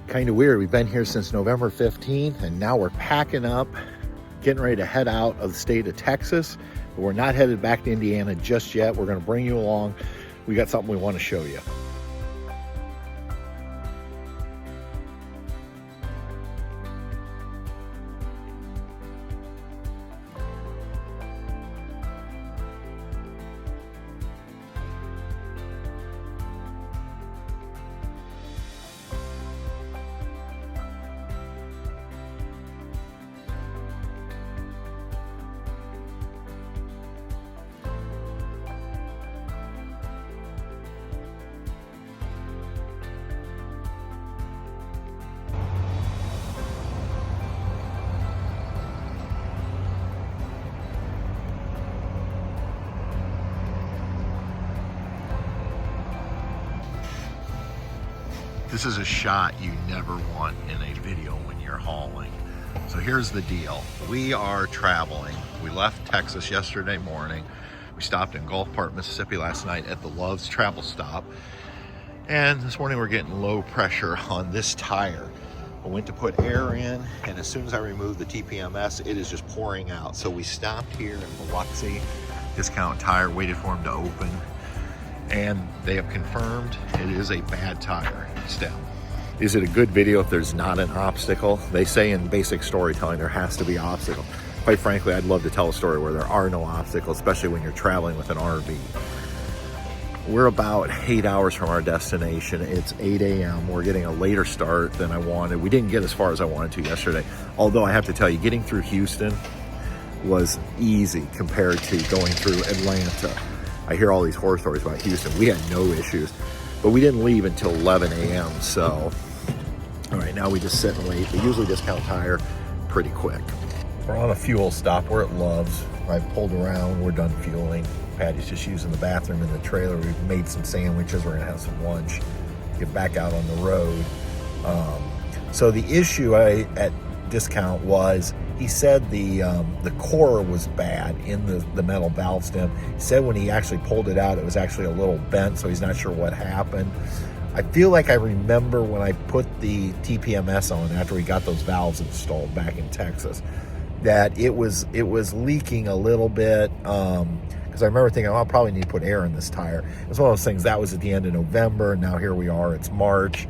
Kind of weird. We've been here since November 15th, and now we're packing up, getting ready to head out of the state of Texas. But we're not headed back to Indiana just yet. We're going to bring you along. We got something we want to show you. This is a shot you never want in a video when you're hauling. So here's the deal. We are traveling. We left Texas yesterday morning. We stopped in Gulf Park, Mississippi last night at the Love's travel stop. And this morning we're getting low pressure on this tire. I went to put air in, and as soon as I removed the TPMS, it is just pouring out. So we stopped here in Biloxi Discount Tire, waited for them to open, and they have confirmed it is a bad tire stem. Is it a good video if there's not an obstacle? They say in basic storytelling there has to be obstacles. Quite frankly, I'd love to tell a story where there are no obstacles, especially when you're traveling with an RV. We're about 8 hours from our destination. It's 8 a.m. We're getting a later start than I wanted. We didn't get as far as I wanted to yesterday. Although I have to tell you, getting through Houston was easy compared to going through Atlanta. I hear all these horror stories about Houston. We had no issues, but we didn't leave until 11 a.m. So, all right, now we just sit and wait. They usually discount tire pretty quick. We're on a fuel stop. We're at Love's. I pulled around. We're done fueling. Patty's just using the bathroom in the trailer. We've made some sandwiches. We're gonna have some lunch. Get back out on the road. So the issue at discount was, he said the core was bad in the metal valve stem. He said when he actually pulled it out, it was actually a little bent, so he's not sure what happened. I feel like I remember when I put the TPMS on after we got those valves installed back in Texas, that it was leaking a little bit, because I remember thinking, oh, I'll probably need to put air in this tire. It was one of those things. That was at the end of November, and now here we are, it's March.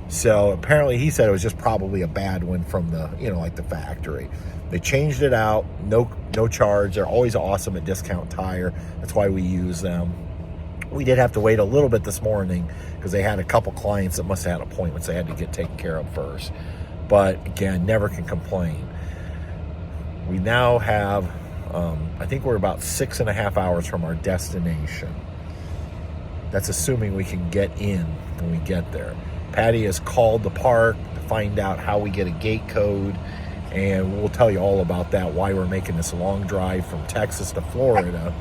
So apparently he said it was just probably a bad one from the, like the factory. They changed it out, no charge. They're always awesome at Discount Tire. That's why we use them. We did have to wait a little bit this morning because they had a couple clients that must have had appointments they had to get taken care of first. But again, never can complain. We now have, I think we're about 6.5 hours from our destination. That's assuming we can get in when we get there. Patty has called the park to find out how we get a gate code, and we'll tell you all about that, why we're making this long drive from Texas to Florida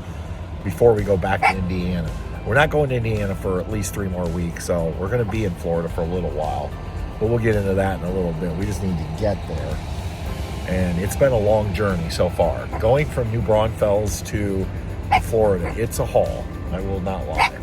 before we go back to Indiana. We're not going to Indiana for at least 3 more weeks, so we're going to be in Florida for a little while, but we'll get into that in a little bit. We just need to get there, and it's been a long journey so far. Going from New Braunfels to Florida, it's a haul, I will not lie.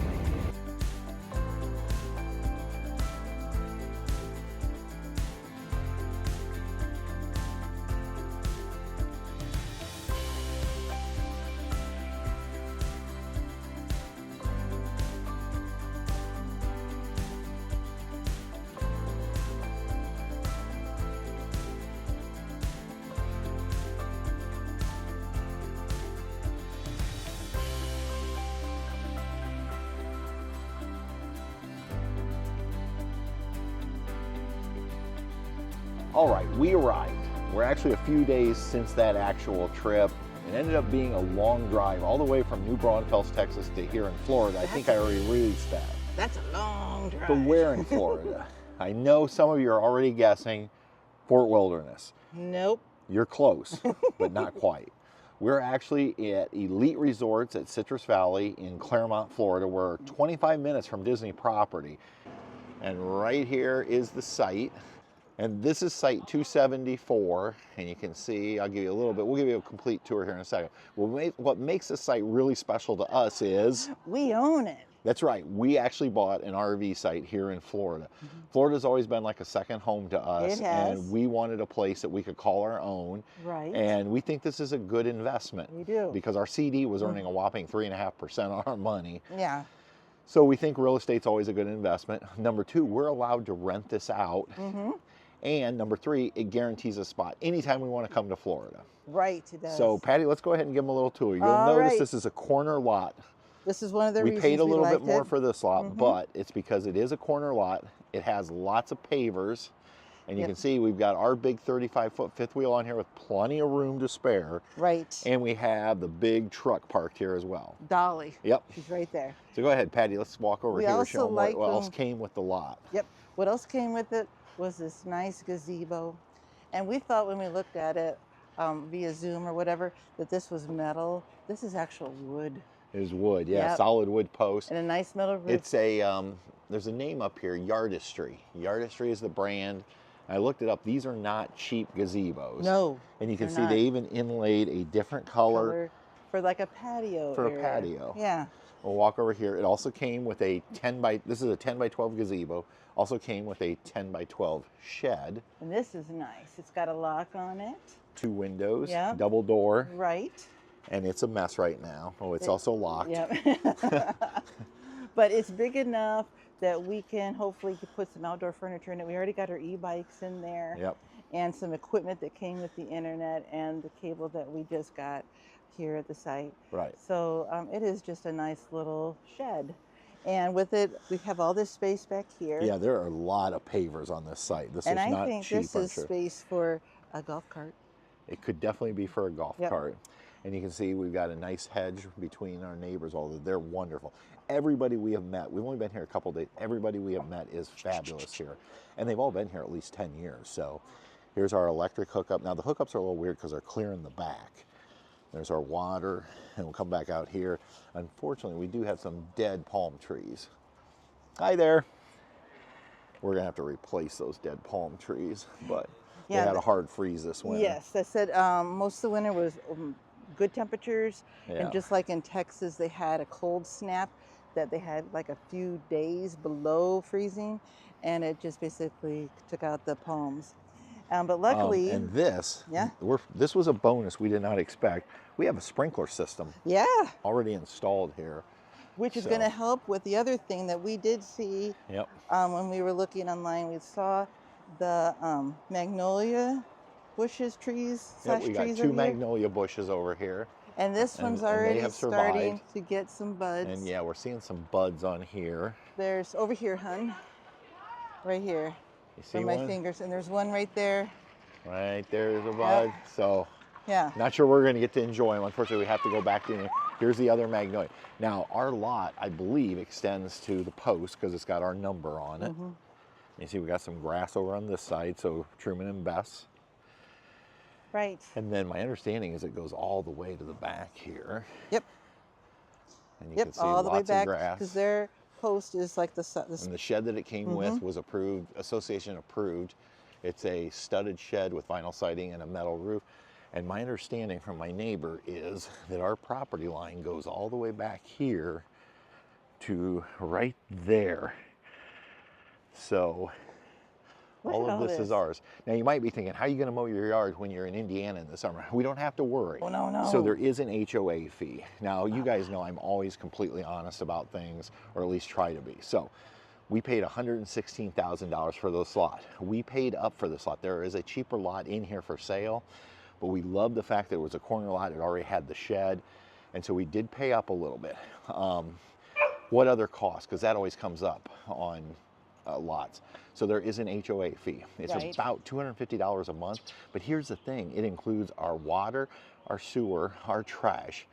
All right, we arrived. We're actually a few days since that actual trip. It ended up being a long drive all the way from New Braunfels, Texas to here in Florida. I think I already released that. That's a long drive. But where in Florida? I know some of you are already guessing Fort Wilderness. Nope. You're close, but not quite. We're actually at Elite Resorts at Citrus Valley in Claremont, Florida. We're 25 minutes from Disney property. And right here is the site. And this is site 274, and you can see, I'll give you a little bit, we'll give you a complete tour here in a second. What makes this site really special to us is... we own it. That's right. We actually bought an RV site here in Florida. Florida's always been like a second home to us. It has. And we wanted a place that we could call our own. Right. And we think this is a good investment. We do. Because our CD was earning a whopping 3.5% on our money. Yeah. So we think real estate's always a good investment. Number two, we're allowed to rent this out. And number three, it guarantees a spot anytime we want to come to Florida. Right, it does. So Patty, let's go ahead and give them a little tour. You'll All notice right. this is a corner lot. This is one of the We reasons paid a little bit liked more it. for this lot, but it's because it is a corner lot. It has lots of pavers. And you can see we've got our big 35-foot fifth wheel on here with plenty of room to spare. Right. And we have the big truck parked here as well. Dolly. Yep. She's right there. So go ahead, Patty. Let's walk over here and show them like what else came with the lot. Yep. What else came with it was this nice gazebo. And we thought when we looked at it via Zoom or whatever, that this was metal. This is actual wood. It is wood, yeah, Yep. solid wood post. And a nice metal roof. It's a, there's a name up here, Yardistry. Yardistry is the brand. I looked it up. These are not cheap gazebos. No. And you can see not. they even inlaid a different color for like a patio for area. a patio. Yeah. We'll walk over here. It also came with a this is a 10 by 12 gazebo. Also came with a 10 by 12 shed. And this is nice. It's got a lock on it. 2 windows, Yep. double door. Right. And it's a mess right now. Oh, it's also locked. Yep. But it's big enough that we can hopefully put some outdoor furniture in it. We already got our e-bikes in there. Yep. And some equipment that came with the internet and the cable that we just got here at the site. Right. So it is just a nice little shed. And with it, we have all this space back here. Yeah, there are a lot of pavers on this site. This And is I not think cheap, this I'm is sure. space for a golf cart. It could definitely be for a golf Yep. cart. And you can see we've got a nice hedge between our neighbors, although they're wonderful. Everybody we have met, we've only been here a couple days, everybody we have met is fabulous here. And they've all been here at least 10 years. So here's our electric hookup. Now the hookups are a little weird because they're clear in the back. There's our water, and we'll come back out here. Unfortunately, we do have some dead palm trees. Hi there. We're gonna have to replace those dead palm trees, but Yeah, they had a hard freeze this winter. Yes, I said most of the winter was good temperatures. Yeah. And just like in Texas, they had a cold snap that they had like a few days below freezing, and it just basically took out the palms. But luckily, and this, Yeah. this was a bonus we did not expect. We have a sprinkler system yeah, already installed here. which is So- going to help with the other thing that we did see Yep. when we were looking online. We saw the magnolia bushes, trees, Yep, slash we got trees 2 over here. magnolia bushes over here. And this and- one's and they already have starting survived. to get some buds. And yeah, we're seeing some buds on here. There's over here, hun. Right here. You see On my one? fingers. And there's one right there. Right there's a bud. So Yeah. not sure we're going to get to enjoy them. Unfortunately, we have to go back in. Here's the other magnolia. Now, our lot, I believe, extends to the post because it's got our number on it. You see, we got some grass over on this side, so Truman and Bess. Right. And then my understanding is it goes all the way to the back here. Yep. And you Yep. can see All the way lots back. of grass. Because their post is like the And the shed that it came with was approved, association approved. It's a studded shed with vinyl siding and a metal roof. And my understanding from my neighbor is that our property line goes all the way back here to right there. So Look all at of all this is this. ours. Now you might be thinking, how are you going to mow your yard when you're in Indiana in the summer? We don't have to worry. Oh, no, no. So there is an HOA fee. Now you guys know I'm always completely honest about things, or at least try to be. So we paid $116,000 for this lot. We paid up for this lot. There is a cheaper lot in here for sale, but we love the fact that it was a corner lot. It already had the shed. And so we did pay up a little bit. What other costs? Because that always comes up on lots. So there is an HOA fee. It's Right. about $250 a month. But here's the thing. It includes our water, our sewer, our trash,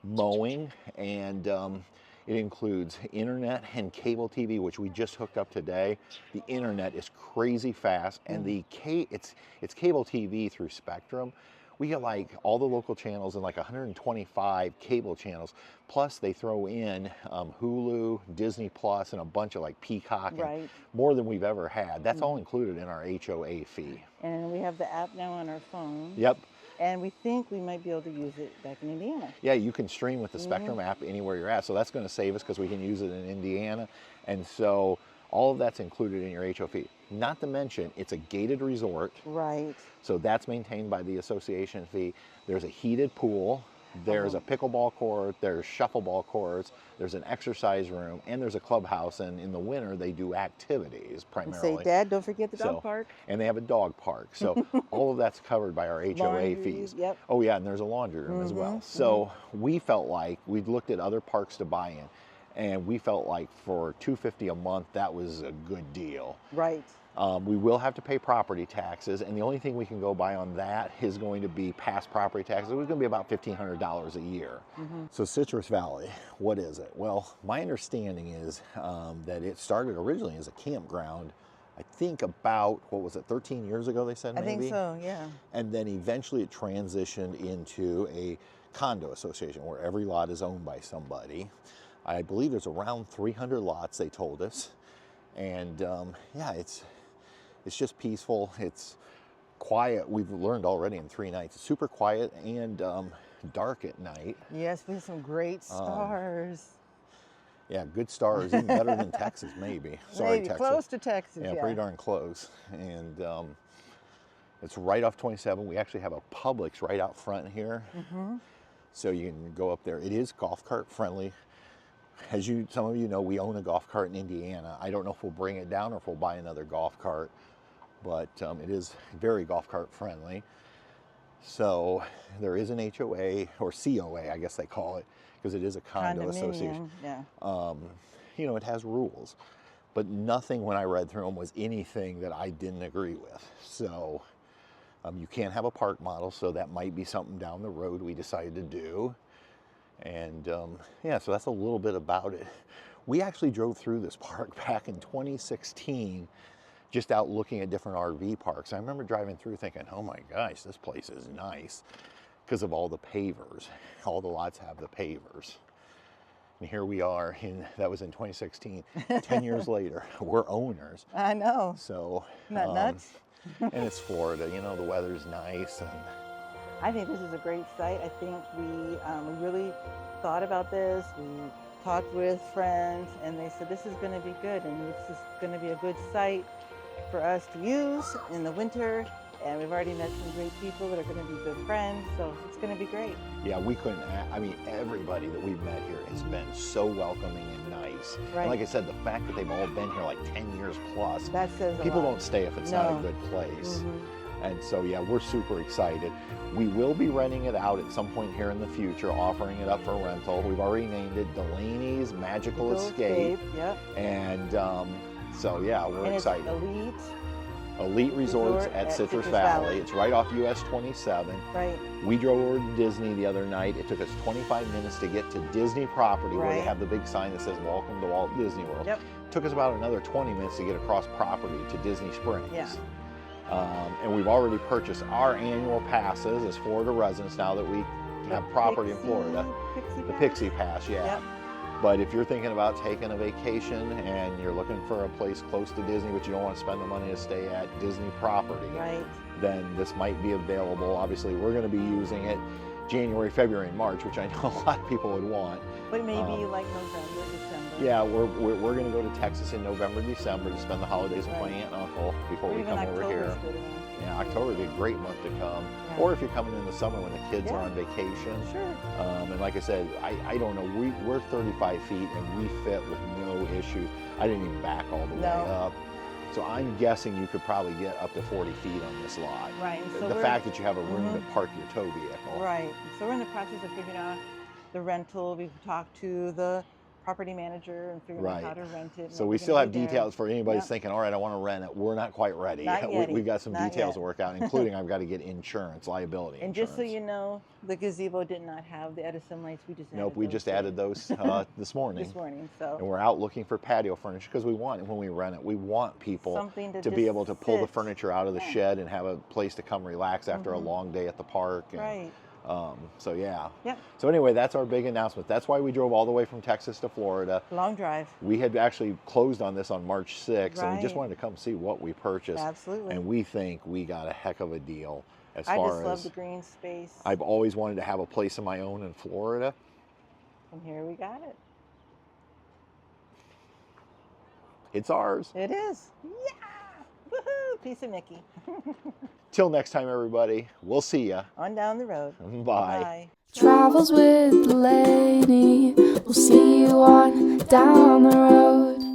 mowing, and it includes internet and cable TV, which we just hooked up today. The internet is crazy fast, and it's cable TV through Spectrum. We get like all the local channels and like 125 cable channels. Plus they throw in Hulu, Disney Plus, and a bunch of like Peacock, Right. and more than we've ever had. That's all included in our HOA fee. And we have the app now on our phone. Yep. And we think we might be able to use it back in Indiana. Yeah, you can stream with the Spectrum app anywhere you're at. So that's going to save us because we can use it in Indiana. And so all of that's included in your HO fee. Not to mention, it's a gated resort. Right. So that's maintained by the association fee. There's a heated pool. There's a pickleball court, there's shuffleball courts, there's an exercise room, and there's a clubhouse. And in the winter, they do activities primarily. And say, Dad, don't forget the dog park. And they have a dog park. So all of that's covered by our HOA Laundry, fees. Yep. Oh yeah, and there's a laundry room as well. So we felt like we'd looked at other parks to buy in, and we felt like for $250 a month, that was a good deal. Right. We will have to pay property taxes, and the only thing we can go by on that is going to be past property taxes. It's going to be about $1,500 a year. So Citrus Valley, what is it? Well, my understanding is that it started originally as a campground. I think about, what was it, 13 years ago they said maybe? I think so, yeah. And then eventually it transitioned into a condo association where every lot is owned by somebody. I believe there's around 300 lots, they told us. And yeah, it's just peaceful. It's quiet. We've learned already in 3 nights. It's super quiet and dark at night. Yes, we have some great stars. Yeah, good stars, even better than Texas, maybe. Sorry, Maybe Texas. close to Texas. Yeah, pretty darn close. And it's right off 27. We actually have a Publix right out front here. So you can go up there. It is golf cart friendly. As some of you know, we own a golf cart in Indiana. I don't know if we'll bring it down or if we'll buy another golf cart, but it is very golf cart friendly. So there is an HOA or COA, I guess they call it, because it is a condo association. Yeah. You know, it has rules, but nothing when I read through them was anything that I didn't agree with. So you can't have a park model, so that might be something down the road we decided to do. And yeah, so that's a little bit about it. We actually drove through this park back in 2016, just out looking at different RV parks. I remember driving through thinking, oh my gosh, this place is nice because of all the pavers. All the lots have the pavers. And here we are, that was in 2016. 10 years later, we're owners. I know. So, Not nuts? And it's Florida, you know, the weather's nice. And I think this is a great site. I think we really thought about this. We talked with friends, and they said this is going to be good, and this is going to be a good site for us to use in the winter. And we've already met some great people that are going to be good friends, so it's going to be great. Yeah, we couldn't, I mean, everybody that we've met here has been so welcoming and nice. Right. And like I said, the fact that they've all been here like 10 years plus, that says a people lot. don't stay if it's not a good place. And so, yeah, we're super excited. We will be renting it out at some point here in the future, offering it up for rental. We've already named it Delaney's Magical Escape. Yep. And so, yeah, we're excited. It's Elite Resorts at Citrus Valley. It's right off US 27. Right. We drove over to Disney the other night. It took us 25 minutes to get to Disney property where they have the big sign that says Welcome to Walt Disney World. Yep. Took us about another 20 minutes to get across property to Disney Springs. Yeah. And we've already purchased our annual passes as Florida residents now that we have property in Florida. The Pixie Pass, yeah. Yep. But if you're thinking about taking a vacation and you're looking for a place close to Disney, but you don't want to spend the money to stay at Disney property, then this might be available. Obviously, we're going to be using it January, February, and March, which I know a lot of people would want. But maybe like November, December. Yeah, we're going to go to Texas in November, December to spend the holidays with my aunt and uncle before we come over here. Yeah, October would be a great month to come. Yeah. Or if you're coming in the summer when the kids are on vacation. Sure. And like I said, I don't know, we're 35 feet and we fit with no issues. I didn't even back all the way up. So I'm guessing you could probably get up to 40 feet on this lot. Right. So the fact that you have a room to park your tow vehicle. Right. So we're in the process of figuring out the rental. We've talked to the property manager and figuring out how to rent it. So we still have details for anybody who's thinking, all right, I want to rent it. We're not quite ready. We've got some details to work out, including I've got to get insurance, liability and insurance. just so you know, the gazebo did not have the Edison lights. We just added those this morning. So. And we're out looking for patio furniture because we want, when we rent it, we want people to be able to pull the furniture out of the shed and have a place to come relax after a long day at the park. And, so yeah. Yep. So anyway, that's our big announcement. That's why we drove all the way from Texas to Florida. Long drive. We had actually closed on this on March 6th, and we just wanted to come see what we purchased. Absolutely. And we think we got a heck of a deal. as I far just love as the green space. I've always wanted to have a place of my own in Florida. And here we got it. It's ours. It is. Yeah! Woohoo! Piece of Mickey. Till next time, everybody. We'll see ya. On down the road. Bye. Bye. Travels with Delaney. We'll see you on down the road.